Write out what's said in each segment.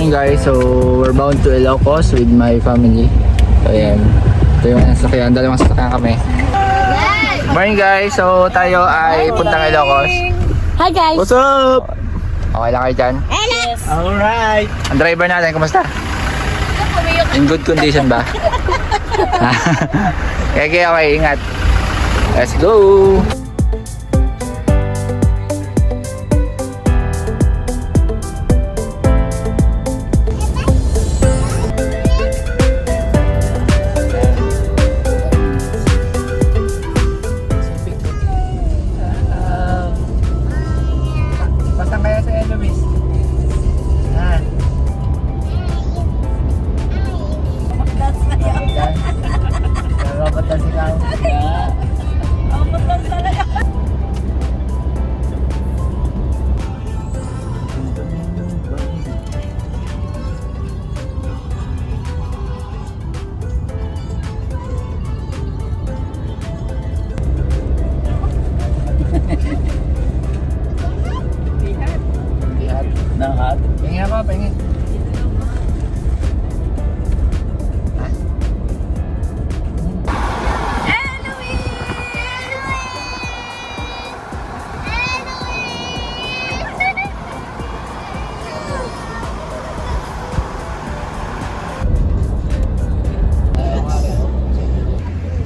morning guys, so we're bound to Ilocos with my family. So ayan, ito yung sasakyan, dalawang sasakyan kami. Morning guys, so tayo ay puntang Ilocos. Hi guys! What's up? Okay lang kayo dyan? Yes! Alright! Ang driver natin, kumusta? In good condition ba? Okay, ingat. Let's go! Pengen apa? Pengen?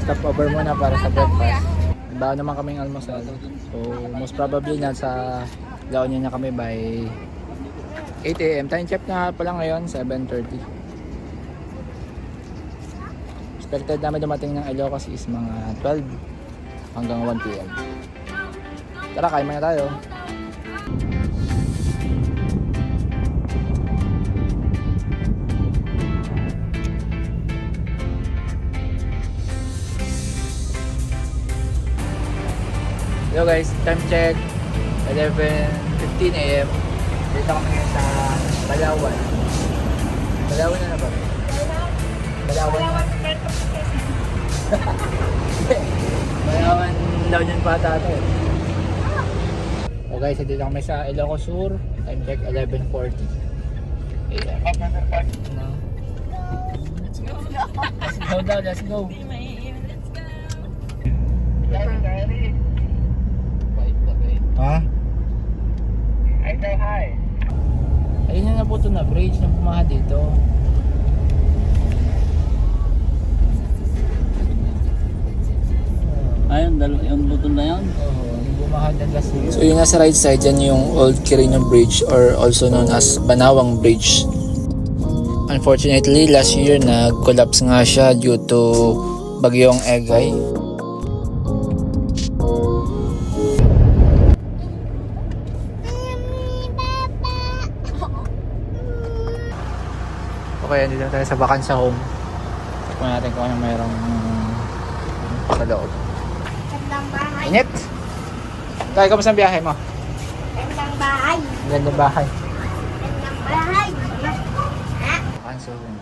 Stop over muna para sa breakfast. Bago naman kaming almusal. So most probably nasa La Union na kami by 8 AM. Time check na pala ngayon, 7:30. Expected namin dumating ng Ilocos is mga 12 hanggang 1 PM. Tara, kain muna tayo. Hello guys, time check 11:15 AM. Dito kami ngayon sa Balawan. Balawan na ba? Balawan. Balawan daw dyan pa tayo. So guys, dito kami sa Ilocos Sur. Time check 11:40 AM. Let's go. Let's go. Ha? I say hi. Ayun na po ito na bridge na pumaha dito. Ayun, yung button na yan? Oo, yung bumaha na last year. So yung nasa right side, yan yung Old Quirino Bridge or also known as Banawang Bridge. Unfortunately, last year nag-collapse nga siya due to bagyong Egay. Okay, dito tayo sa Vacanza Home. Tignan natin kung ano mayroong sa loob. Gandang bahay. Init! Tayo, kamusta ang biyahe mo? Gandang bahay. Gandang bahay. Gandang bahay. Vacanza Home.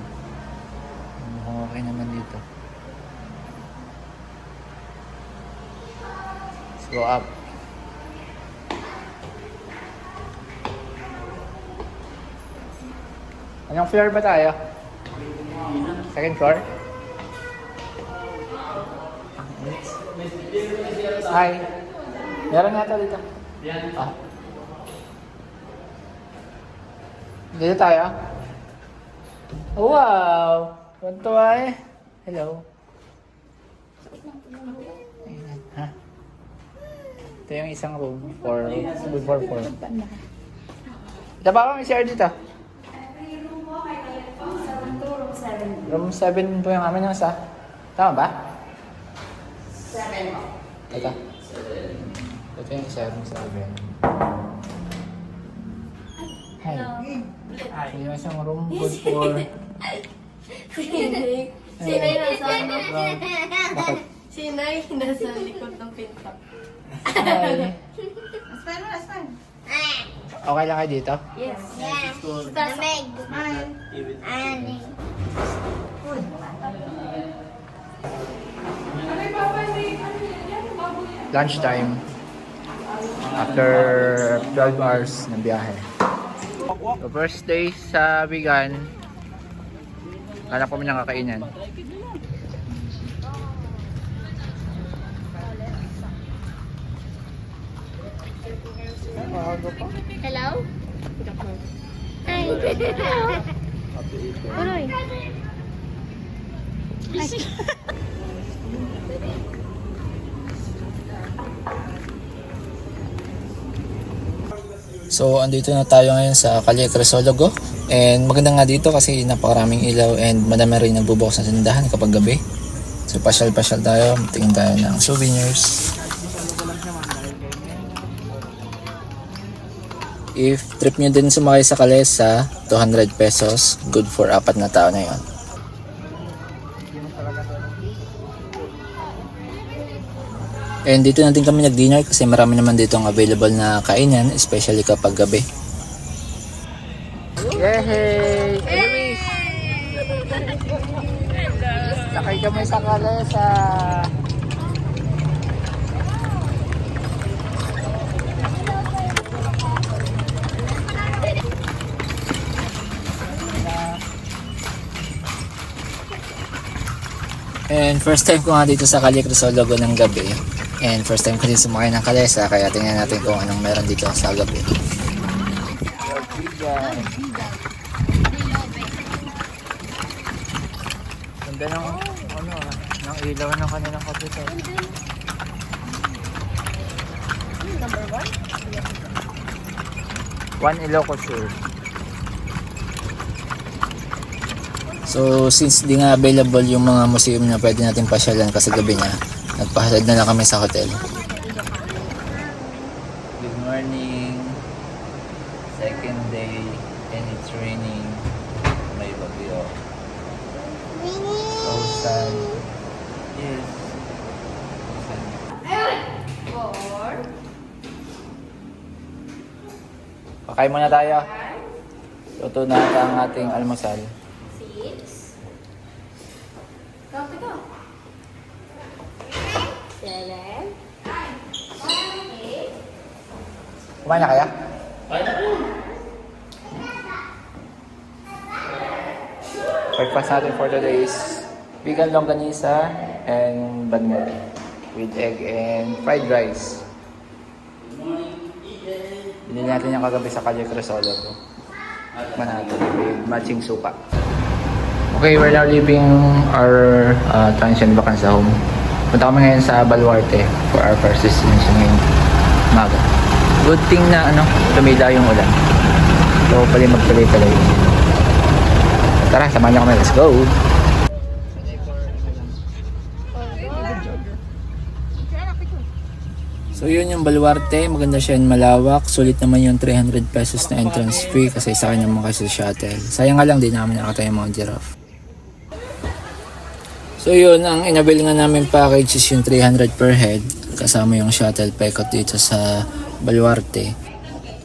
Mukhang okay naman dito. Let's go up. Anong floor ba tayo? Second floor? Hi. Meron nga ito dito. Ah. Dito tayo. Oh, wow! Tuntua eh. Hello. Ayan, ha? Ito yung isang room for 4. Ito ba kami share dito? Room 7 po yung amin yung isa. Tama ba? 7. Ito. Ito yung isa, room 7. Hi. Ito yung isang room good for... Sinay nasa ano? Bakit? Sinay nasa likod ng pinto. Hi. Okay lang kayo dito? Yes. Lamig. Ani. Lunchtime. After 12 hours ng biyahe. So first day sa Bigan. Hanap kami ng kakainan. Hello? Hi. Uroy. So andito na tayo ngayon sa Calle Crisologo. And maganda nga dito kasi napakaraming ilaw and madami rin nagbubukas ng tindahan kapag gabi. So pasyal-pasyal tayo, tingin tayo ng souvenirs. If trip nyo din sumakay sa Calesa, 200 pesos, good for 4 na tao na yon. And dito natin kami nag-dinner kasi marami naman dito ang available na kainan, especially kapag gabi. Yehey! Luis! Sakay kami sa Calesa! And first time ko nga dito sa Calle Crisologo ng gabi. And first time ko din sumakay ng Calesa, kaya tingnan natin kung anong meron dito sa gabi. Ganda ng ng ilaw ng kanilang kapital. Number 1 Ilocosur. So since di nga available yung mga museum na pwede natin pasyalan kasi gabi na, nagpahalad na lang kami sa hotel. Good morning. Second day and it's raining. May bagyo. So sad. Yes. Pakain muna tayo. Luto na ang ating almusal. Kumain na kaya? Breakfast natin for today is vegan longganisa and banmol with egg and fried rice. Binili natin yung kagabi sa Calle Crisologo. Tikman natin with matching suka. Okay, we're now leaving our transient vacancy home. Punta kami ngayon sa Baluarte for our first destination ngayong umaga. Good thing na tumila yung ulan. So, pali magtuloy-tuloy. Tara, samahan niyo kami. Let's go! So, yun yung Baluarte. Maganda siya and malawak. Sulit naman yung 300 pesos na entrance fee kasi sa kanya mga kasi shuttle. Sayang nga lang, di namin nakatay yung mga giraffe. So, yun. Ang inabil nga namin package is yung 300 per head. Kasama yung shuttle paikot dito sa Baluarte.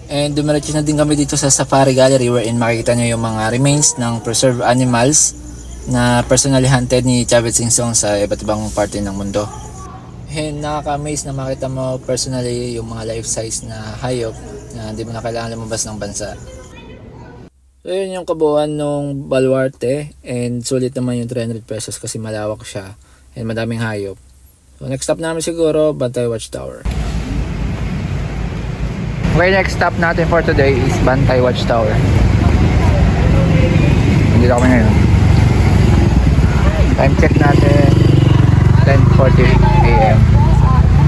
And dumiretso na din kami dito sa Safari Gallery wherein makikita nyo yung mga remains ng preserved animals na personally hunted ni Chavez Singson sa iba't ibang parte ng mundo. And nakaka-amaze na makita mo personally yung mga life-size na hayop na hindi mo na kailangan lumabas ng bansa. So yun yung kabuuan ng Baluarte and sulit naman yung 300 pesos kasi malawak siya and madaming hayop. So next stop namin siguro, Bantay Watchtower. Okay, next stop natin for today is Bantay Watchtower. Nandito kami ngayon. Time check natin, 10:40 AM.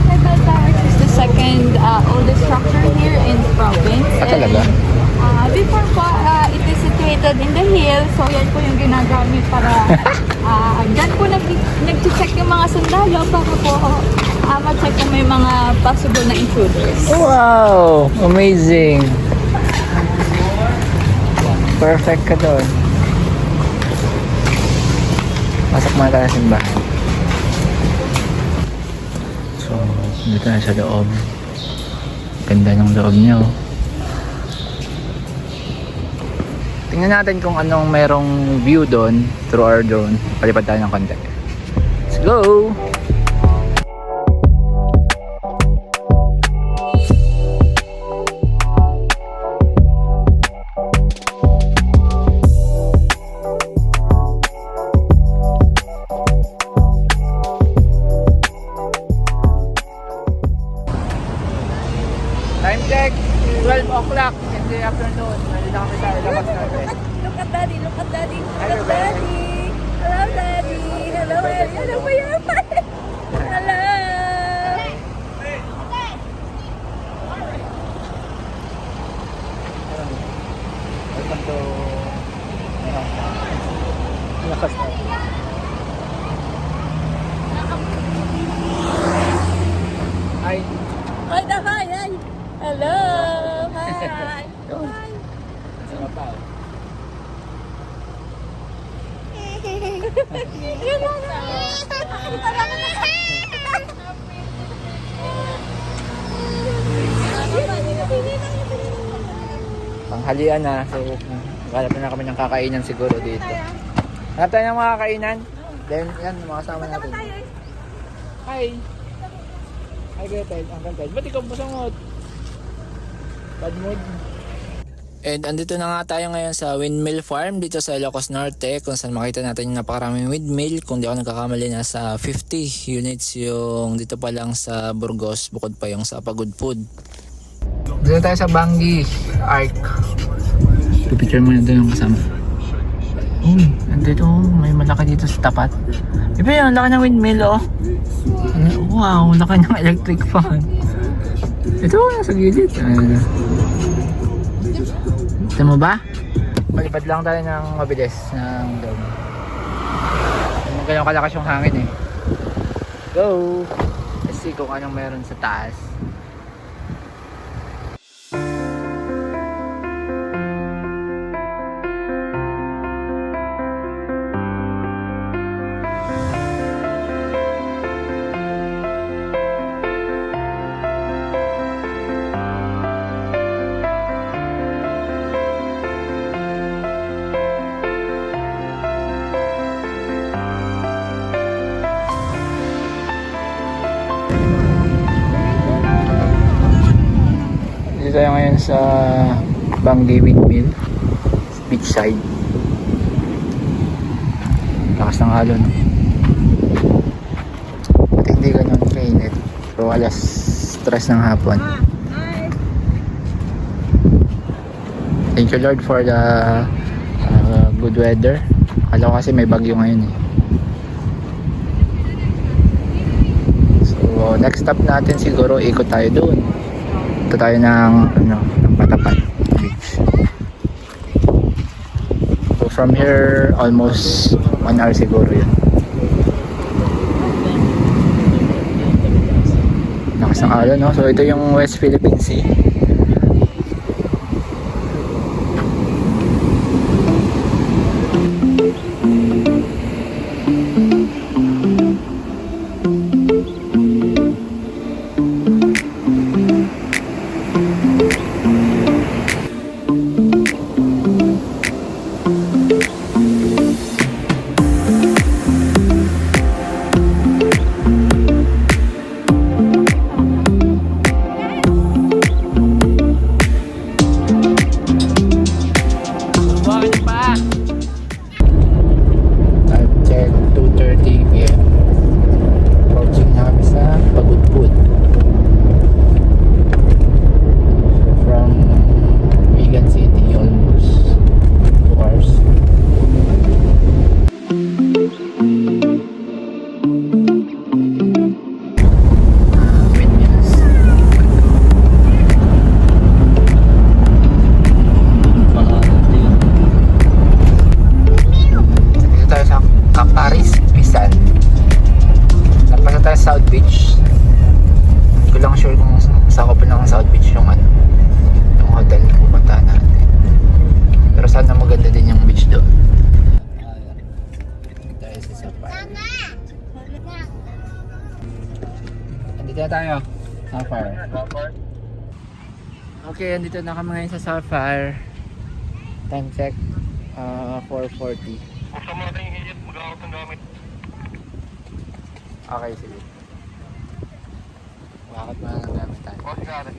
Bantay Bell Towers is the second oldest structure here in the province. Talaga? And, before po, it is situated in the hill. So yan po yung ginagamit para dyan po nag-check yung mga sundalo para po ma-check kung may mga possible na intruders. Wow! Amazing! Perfect ka doon. Pasok muna tayo sa simbahan. So, dito na sa loob. Ganda ng loob niya. Tingnan natin kung anong merong view doon through our drone. Palipad tayo ng konti. Let's go! check, 12 o'clock in the afternoon. Nandito na kami sa Ilocos Norte. Look at daddy, look at daddy. Hi, bebe. Hello, daddy. Hello, hello, kuya. Hello. Welcome to Ilocos Norte. Hi. Hi, hi, hi. Hello. Hi. Hi. Sarap pa. Panghalian na. So, hanap na kami ng kakainan siguro dito. Hanap tayo ng mga kakainan. Then, yan, mga kasama natin. Hi! Hi, Gretel. Uncle Ted. Ba't ikaw masangot? Bad mood. And andito na nga tayo ngayon sa Windmill Farm dito sa Ilocos Norte, kung saan makita natin yung napakaraming windmill. Kung di ako nagkakamali, nasa 50 units yung dito pa lang sa Burgos, bukod pa yung sa Pagudpud. Dito tayo sa Bangi Arc. Pipicture mo na doon yung kasama. Andito, may malaki dito sa tapat. Iba yun, laki ng windmill oh. Wow, laki ng electric fan. Ito, nasa gilid. Gusto mo ba? Malipad lang tayo ng mabilis ng doon. Ganyan kalakas yung hangin eh. Go! Let's see kung anong meron sa taas. Dito tayo ngayon sa Bangi Windmill beachside. Lakas ng alon. At hindi ganun kainit. Pero alas 3 ng hapon. Thank you Lord for the good weather. Akala ko kasi may bagyo ngayon eh. So next stop natin siguro ikot tayo doon. Ito tayo ng Patapan Beach. So from here almost 1 hour siguro yun. Lakas ng alon no? So ito yung West Philippine Sea. South Beach. Hindi ko lang sure kung sakop lang ng South Beach yung yung hotel na pupuntahan natin. Pero sana maganda din yung beach doon. Tayo sa Sapphire. Andito na tayo. Sapphire. Okay, andito na kami ngayon sa Sapphire. Time check 4:40. Buksan mo natin yung higit, mag-out ng gamit. Okay, sige. Bakit mo na ng gamit tayo? O, sigari.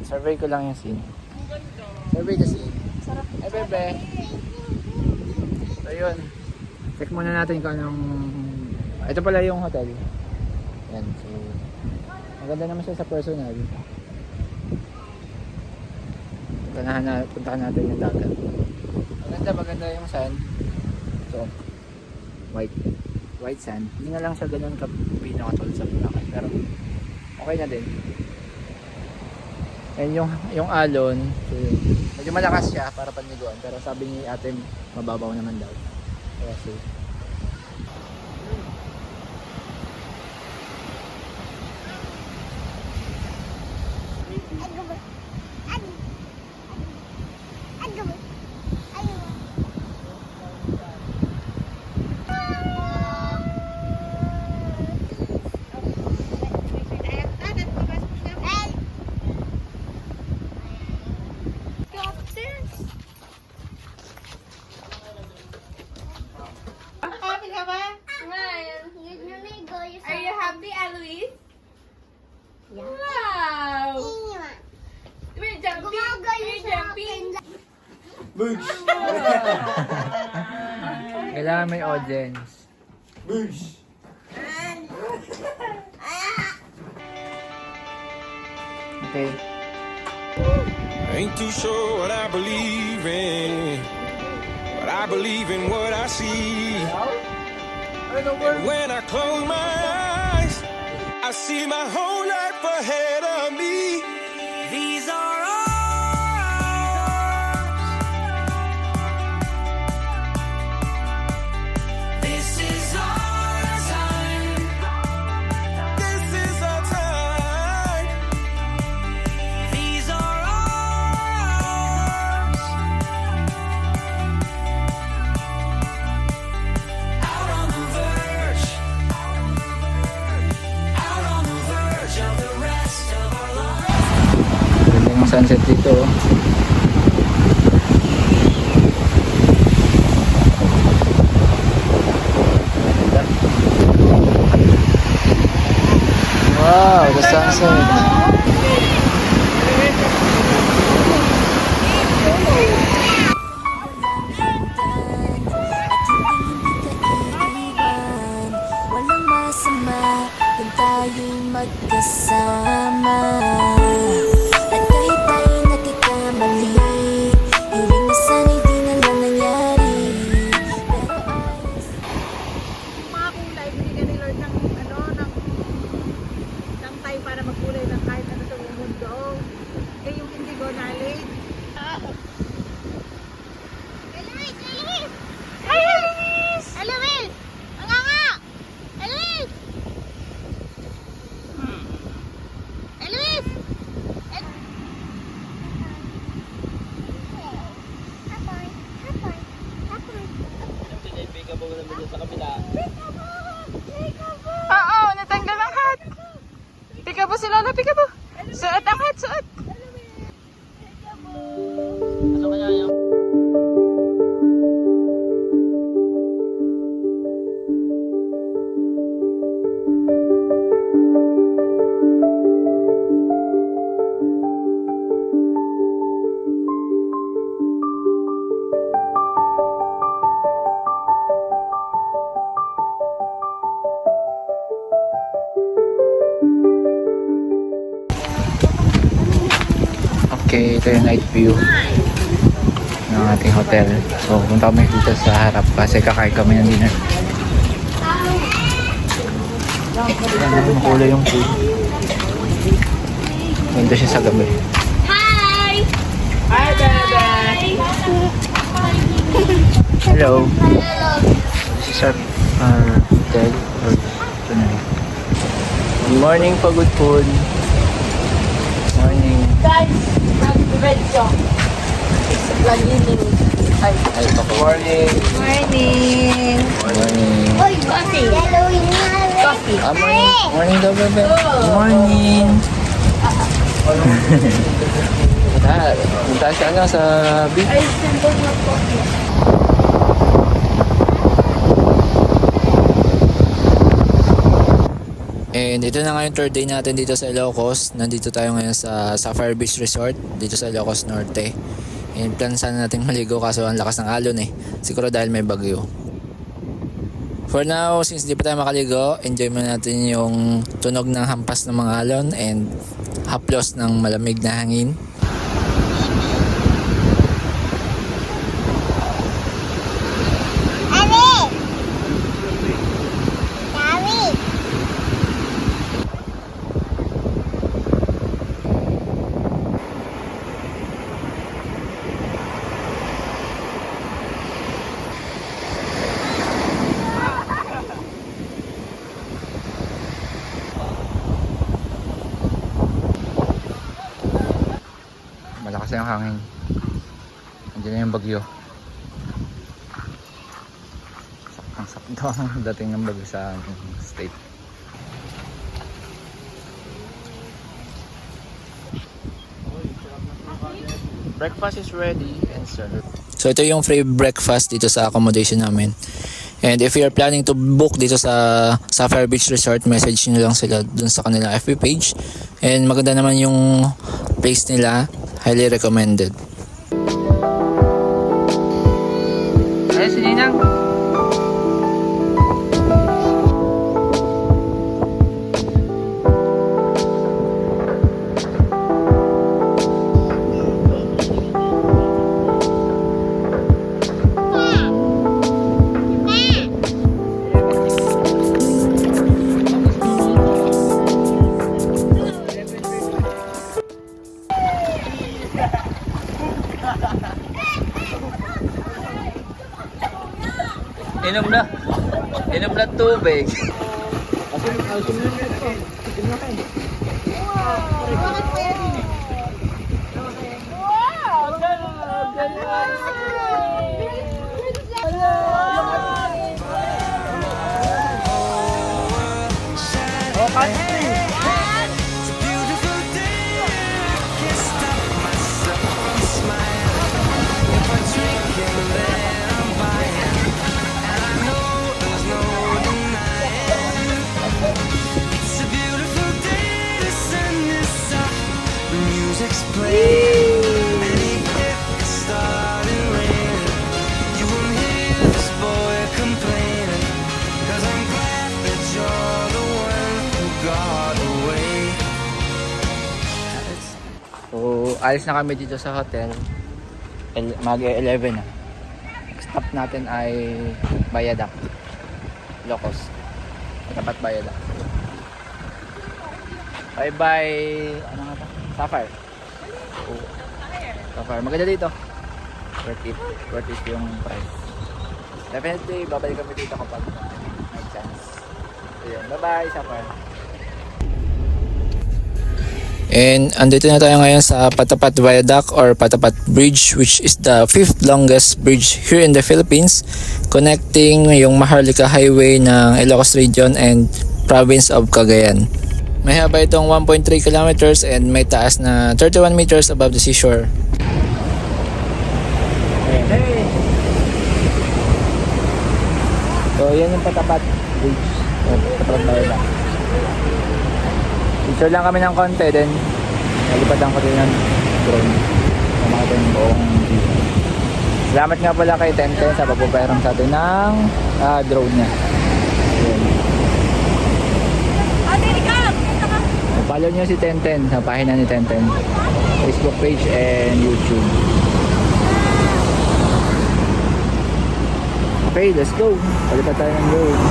Survey ko lang yung scene. Survey the scene. Ay, bebe. So, yun. Check muna natin kung anong... Ito pala yung hotel. Yan, so maganda naman siya sa personal. Puntahan natin yung dagat. Maganda yung sand. So, white sand. Hindi na lang siya ganun pinakatol sa Boracay, pero okay na din. And yung alon, so, medyo malakas siya para panliguan, pero sabi ni ate mababaw naman daw. Kaya safe. Are you happy, Eloise? Wow! We're jumping! We're jumping! Kailangan may audience. Okay. Ain't too sure what I believe in, but I believe in what I see. And when I close my eyes, I see my whole life ahead of me. These are this is our time. This is our time. These are ours. Out on the verge. Out on the verge of the rest of our lives. Ganda yung sunset dito. Wow, the sunset. Walang masama kung tayo'y magkasama. At kahit tayo'y nagkakamali, hiling na sana'y di na lang nangyari. Pero ayos. Mga kulay, binigyan ni Lord ng time para magkulay ng kahit ano sa mundo. Kaya yung indigo knowledge. Eloise! Eloise! Ang nga! Eloise! Eloise! Oo, natanggal ang hat. Pika po si Lola, pika po. Suot ang hat, suot. Ano kaya yung Okay, ito yung night view ng ating hotel. So, punta kami dito sa harap kasi kakain kami ng dinner. Ayan, makulay yung food. Ganda siya sa gabi. Hi! Hi, bebe! Hello! This is our hotel for tonight. Good morning, pagod food. Morning. Guys, red song. Lagining. Ay, Good morning. morning. Morning. Coffee. Coffee. Morning. Morning daw, bebe. Good morning. Punta siya sa beach. Ay, simple na coffee. And ito na nga yung third day natin dito sa Ilocos. Nandito tayo ngayon sa Sapphire Beach Resort dito sa Ilocos Norte. And plan sana natin maligo kaso ang lakas ng alon eh. Siguro dahil may bagyo. For now, since di pa tayo makaligo, enjoy muna natin yung tunog ng hampas ng mga alon and haplos ng malamig na hangin. Malakas yung hangin. Andiyan na yung bagyo. Ang sakto ang dating ng bagyo sa state. Breakfast is ready and served. So ito yung free breakfast dito sa accommodation namin. And if you're planning to book dito sa Sapphire Beach Resort, message nyo lang sila dun sa kanila FB page. And maganda naman yung place nila. Highly recommended. Ay, si Ninang. Inom na tubig. So, alis na kami dito sa hotel. Mag-11 na. Next stop natin ay Bayadak. Locos. Tapat Bayadak. Bye-bye. Ano nga ba? Sapphire. Oh. Sapphire. Maganda dito. Worth it. Worth it yung price. Definitely, babalik kami dito kapag may chance. So, yun. Bye-bye, Sapphire. And andito na tayo ngayon sa Patapat Viaduct or Patapat Bridge, which is the 5th longest bridge here in the Philippines, connecting yung Maharlika Highway ng Ilocos Region and province of Cagayan. May haba itong 1.3 kilometers and may taas na 31 meters above the seashore. Hey! So yan yung Patapat Bridge, Patapat Viaduct. Picture lang kami ng konti, then nalipatan ko din ng drone na makita yung buong view. Salamat nga pala kay Tenten sa pagpapayaram sa atin ng drone niya. Follow nyo si Tenten sa pahina ni Tenten, Facebook page and YouTube. Okay, let's go. Palipat tayo ng drone.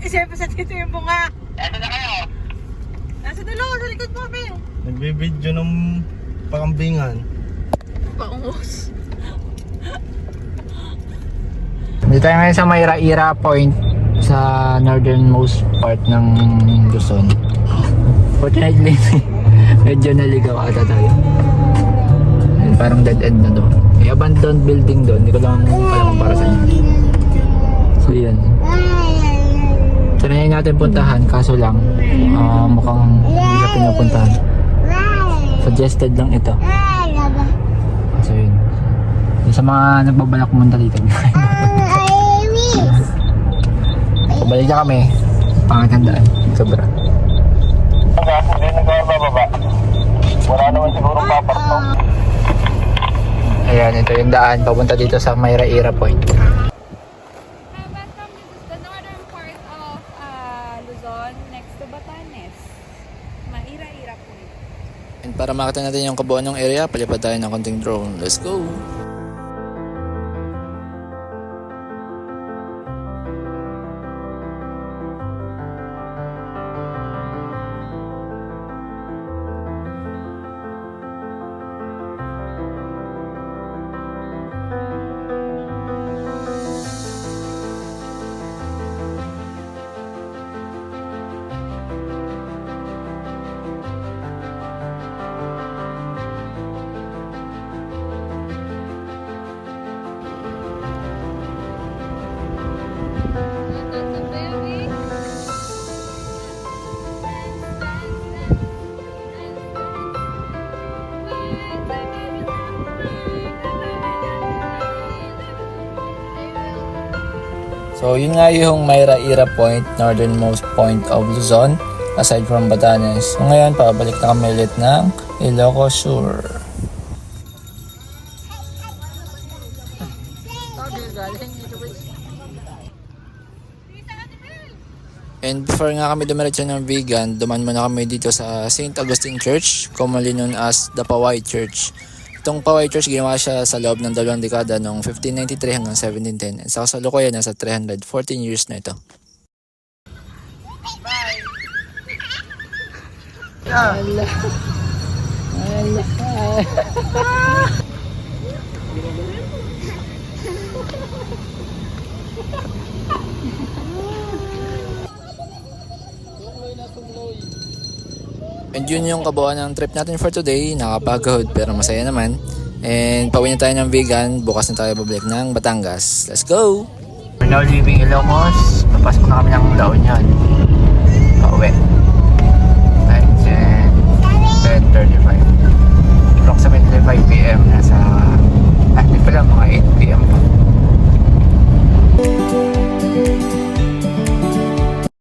Siyempre sa dito yung bunga. Nasa na kayo? Nasa dulo, sa likod mo, Be. Nagbibidyo ng pakambingan. Paungos. Dito tayo ngayon sa Mayra-Ira Point sa northernmost part ng Luzon. Fortunately, medyo naligaw ata tayo. Parang dead end na doon. May abandoned building doon. Hindi ko lang alam kung para saan yun. So yan. Tanayin natin puntahan, kaso lang mukhang hindi na pinapuntahan. Suggested lang ito. So yun. Sa mga nagbabalak pumunta dito. Pabalik na kami. Pangitandaan. Sobra. Hindi nagbababa. Wala naman sigurong paparto. Ayan, ito yung daan. Papunta dito sa Mayra-Ira Point. Welcome to the northern part of Luzon, next to Batanes. Mayra-Ira Point. And para makita natin yung kabuuan ng area, palipad tayo ng konting drone. Let's go! So yun nga yung Mayra-Ira Point, northernmost point of Luzon, aside from Batanes. So ngayon, pabalik na kami ulit ng Ilocos Sur. And before nga kami dumiretso ng Vigan, duman muna kami dito sa St. Augustine Church, commonly known as the Paway Church. Itong Paway Church, ginawa siya sa loob ng 2 dekada noong 1593 hanggang 1710. And sa kasalukuyan, nasa 314 years na ito. And yun yung kabuuan ng trip natin for today. Nakapagod pero masaya naman. And pauwi na tayo ng Vigan. Bukas na tayo babalik ng Batangas. Let's go! We're now leaving Ilocos. Papasok na kami ng La Union. Pauwi. Time 10:35.